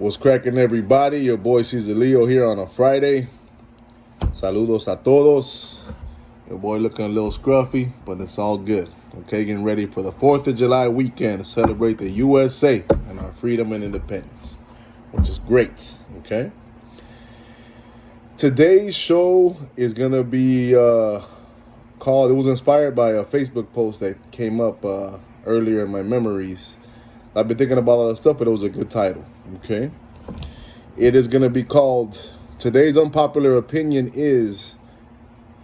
What's cracking, everybody? Your boy Cesar Leo here on a Friday. Saludos a todos. Your boy looking a little scruffy, but it's all good. Okay, getting ready for the 4th of July weekend to celebrate the USA and our freedom and independence, which is great. Okay. Today's show is going to be called, it was inspired by a Facebook post that came up earlier in my memories. I've been thinking about all that stuff, but it was a good title. Okay. It is going to be called, today's unpopular opinion is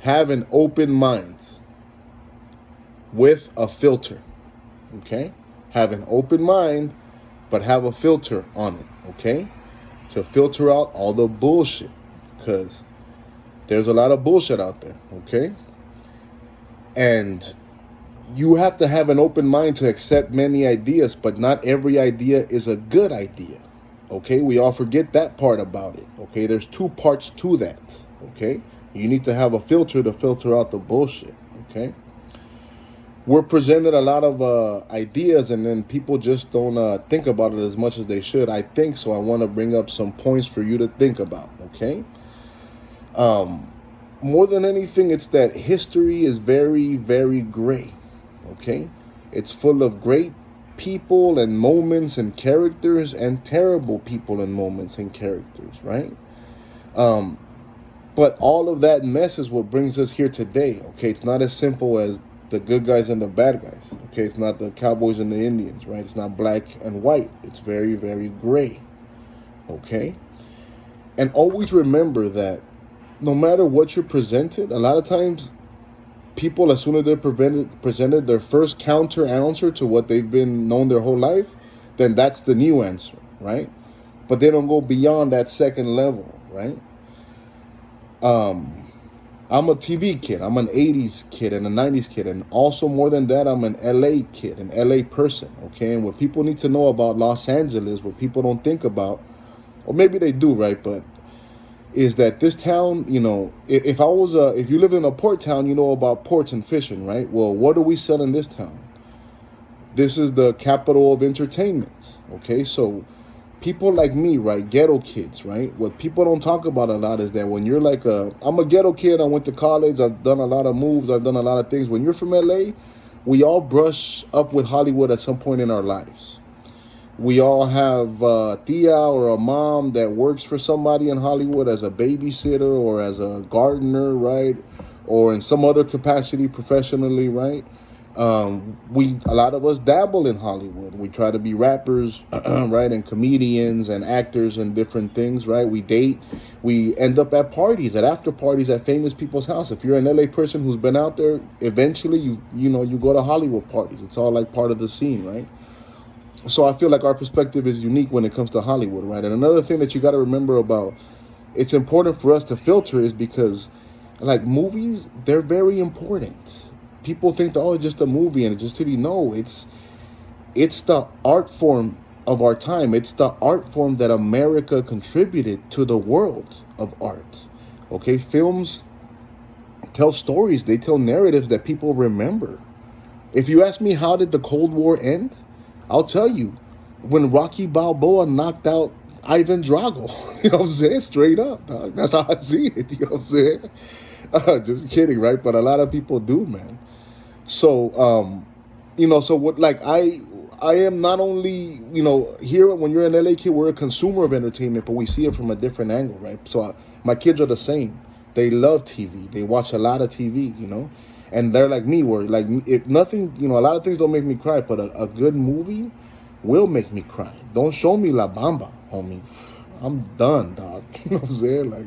have an open mind with a filter. Okay. Have an open mind, but have a filter on it. Okay. To filter out all the bullshit. Because there's a lot of bullshit out there. Okay. And you have to have an open mind to accept many ideas, but not every idea is a good idea. Okay, we all forget that part about it. Okay, there's two parts to that. Okay, you need to have a filter to filter out the bullshit. Okay, we're presented a lot of ideas, and then people just don't think about it as much as they should. I think so. I want to bring up some points for you to think about. Okay. More than anything, it's that history is very, very gray. Okay, it's full of great people and moments and characters and terrible people and moments and characters, right? But all of that mess is what brings us here today. Okay, it's not as simple as the good guys and the bad guys. Okay, it's not the Cowboys and the Indians, right? It's not black and white. It's very, very gray. Okay, and always remember that no matter what you're presented, a lot of times people, as soon as they're presented their first counter answer to what they've been known their whole life, then that's the new answer, right? But they don't go beyond that second level, right? I'm a TV kid. I'm an 80s kid and a 90s kid. And also more than that, I'm an LA kid, an LA person, okay? And what people need to know about Los Angeles, what people don't think about, or maybe they do, right? But is that this town, you know, if you live in a port town, you know about ports and fishing, right? Well, what do we sell in this town? This is the capital of entertainment, okay? So people like me, right, ghetto kids, right? What people don't talk about a lot is that when you're like I'm a ghetto kid, I went to college, I've done a lot of moves, I've done a lot of things. When you're from LA, we all brush up with Hollywood at some point in our lives. We all have a tia or a mom that works for somebody in Hollywood as a babysitter or as a gardener, right? Or in some other capacity professionally, right? A lot of us dabble in Hollywood. We try to be rappers, right? And comedians and actors and different things, right? We date. We end up at parties, at after parties at famous people's house. If you're an LA person who's been out there, eventually you go to Hollywood parties. It's all like part of the scene, right? So I feel like our perspective is unique when it comes to Hollywood, right? And another thing that you got to remember about, it's important for us to filter is because, like, movies, they're very important. People think that, oh, it's just a movie and it's just TV. No, it's the art form of our time. It's the art form that America contributed to the world of art. Okay, films tell stories. They tell narratives that people remember. If you ask me, how did the Cold War end? I'll tell you, when Rocky Balboa knocked out Ivan Drago, you know what I'm saying? Straight up, dog. That's how I see it, you know what I'm saying? Just kidding, right? But a lot of people do, man. So, so what, like, I am not only, here when you're an LA kid, we're a consumer of entertainment, but we see it from a different angle, right? So my kids are the same. They love TV. They watch a lot of TV, And they're like me, where like if nothing, a lot of things don't make me cry, but a good movie will make me cry. Don't show me La Bamba, homie. I'm done, dog. You know what I'm saying? Like,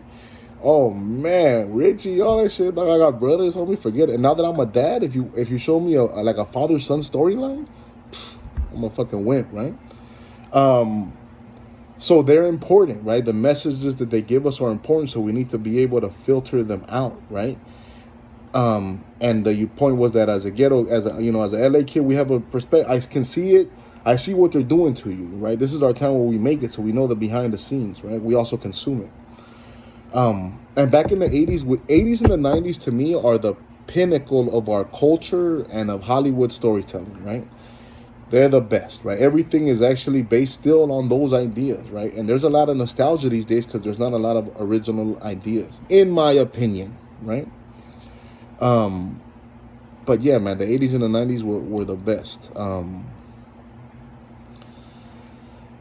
oh man, Richie, all that shit, dog. I got brothers, homie. Forget it. And now that I'm a dad, if you show me a father-son storyline, I'm a fucking wimp, right? So they're important, right? The messages that they give us are important, so we need to be able to filter them out, right? And the point was that as a LA kid, we have a perspective. I can see it. I see what they're doing to you, right? This is our time where we make it, so we know the behind the scenes, right? We also consume it. And back in the 80s and the 90s, to me, are the pinnacle of our culture and of Hollywood storytelling, right? They're the best, right? Everything is actually based still on those ideas, right? And there's a lot of nostalgia these days because there's not a lot of original ideas, in my opinion, right? But yeah, man, the 80s and the 90s were the best.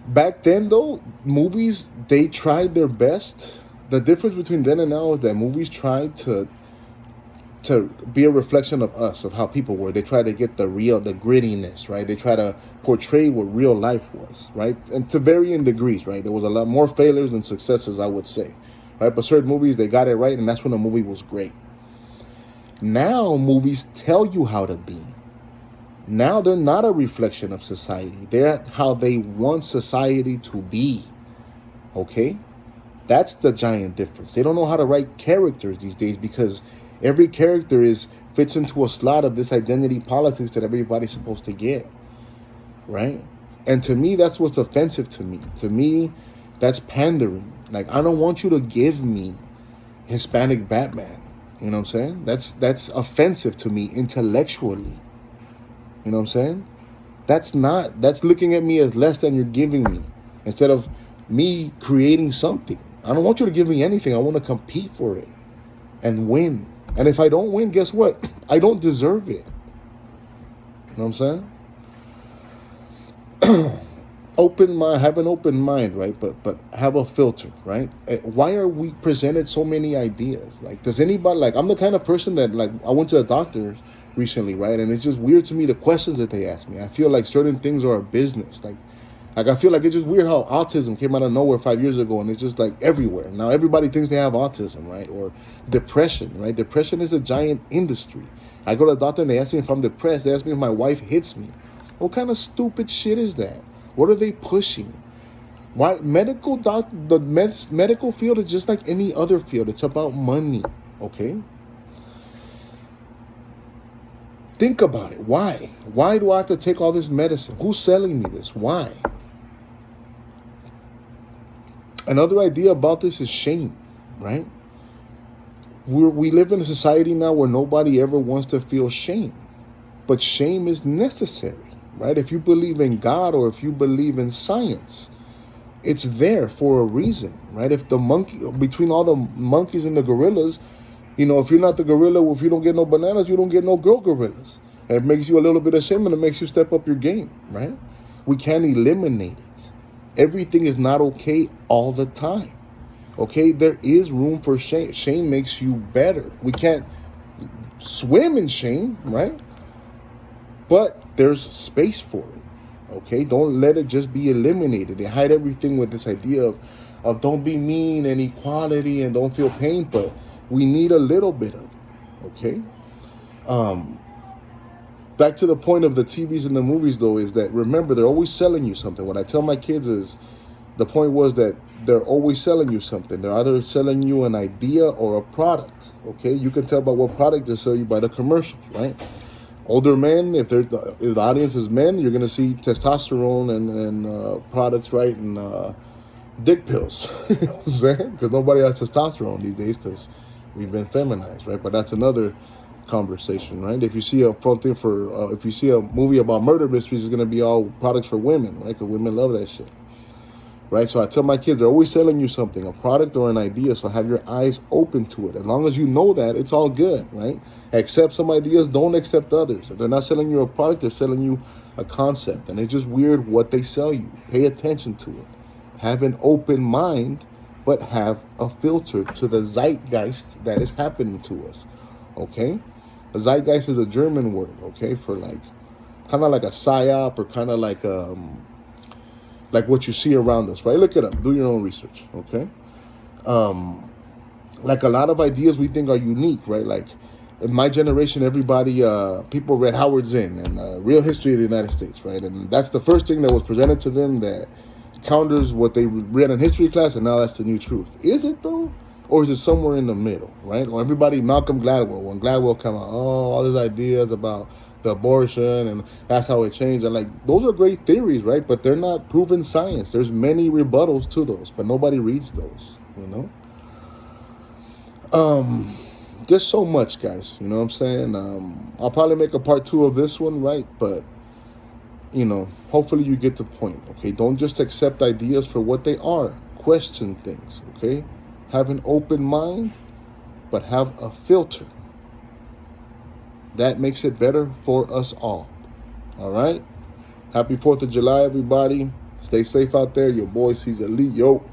Back then, though, movies, they tried their best. The difference between then and now is that movies tried to be a reflection of us, of how people were. They try to get the grittiness, right? They try to portray what real life was, right? And to varying degrees, right? There was a lot more failures than successes, I would say, right? But certain movies, they got it right, and that's when the movie was great. Now, movies tell you how to be. Now, they're not a reflection of society. They're how they want society to be, okay? That's the giant difference. They don't know how to write characters these days because every character fits into a slot of this identity politics that everybody's supposed to get, right? And to me, that's what's offensive to me. To me, that's pandering. Like, I don't want you to give me Hispanic Batman. You know what I'm saying? That's offensive to me intellectually. You know what I'm saying? That's looking at me as less than you're giving me instead of me creating something. I don't want you to give me anything. I want to compete for it and win. And if I don't win, guess what? I don't deserve it. You know what I'm saying? Have an open mind, right? But have a filter, right? Why are we presented so many ideas? Like, does anybody, like, I'm the kind of person that, like, I went to the doctor recently, right? And it's just weird to me, the questions that they ask me. I feel like certain things are a business. Like I feel like it's just weird how autism came out of nowhere 5 years ago, and it's just like everywhere. Now everybody thinks they have autism, right? Or depression, right? Depression is a giant industry. I go to the doctor and they ask me if I'm depressed. They ask me if my wife hits me. What kind of stupid shit is that? What are they pushing? Why the medical field is just like any other field. It's about money, okay? Think about it. Why? Why do I have to take all this medicine? Who's selling me this? Why? Another idea about this is shame, right? We live in a society now where nobody ever wants to feel shame. But shame is necessary, right? If you believe in God or if you believe in science, it's there for a reason, right? If between all the monkeys and the gorillas, if you're not the gorilla, if you don't get no bananas, you don't get no gorillas. And it makes you a little bit ashamed and it makes you step up your game, right? We can't eliminate it. Everything is not okay all the time, okay? There is room for shame. Shame makes you better. We can't swim in shame, right? But there's space for it, okay? Don't let it just be eliminated. They hide everything with this idea of don't be mean and equality and don't feel pain, but we need a little bit of it, okay? Back to the point of the TVs and the movies, though, is that, remember, they're always selling you something. What I tell my kids is, the point was that they're always selling you something. They're either selling you an idea or a product, okay? You can tell by what product they sell you by the commercials, right? Older men, if the audience is men, you're going to see testosterone and products, right, and dick pills, you know what I'm saying? Because nobody has testosterone these days because we've been feminized, right? But that's another conversation, right? If you see if you see a movie about murder mysteries, it's going to be all products for women, right? Because women love that shit, right? So I tell my kids, they're always selling you something, a product or an idea, so have your eyes open to it. As long as you know that, it's all good, right? Accept some ideas, don't accept others. If they're not selling you a product, they're selling you a concept, and it's just weird what they sell you. Pay attention to it. Have an open mind, but have a filter to the zeitgeist that is happening to us, okay? The zeitgeist is a German word, okay, for like, kind of like a psyop or kind of like what you see around us, right? Look it up. Do your own research, okay? Like a lot of ideas we think are unique, right? Like in my generation, people read Howard Zinn and Real History of the United States, right? And that's the first thing that was presented to them that counters what they read in history class, and now that's the new truth. Is it though? Or is it somewhere in the middle, right? Or Malcolm Gladwell, when Gladwell come out, all these ideas about the abortion and that's how it changed. And like, those are great theories, right? But they're not proven science. There's many rebuttals to those, but nobody reads those, Just so much, guys, you know what I'm saying? I'll probably make a part 2 of this one, right? But hopefully you get the point, okay? Don't just accept ideas for what they are. Question things, okay? Have an open mind, but have a filter. That makes it better for us all. All right? Happy 4th of July, everybody. Stay safe out there. Your boy sees elite. Yo.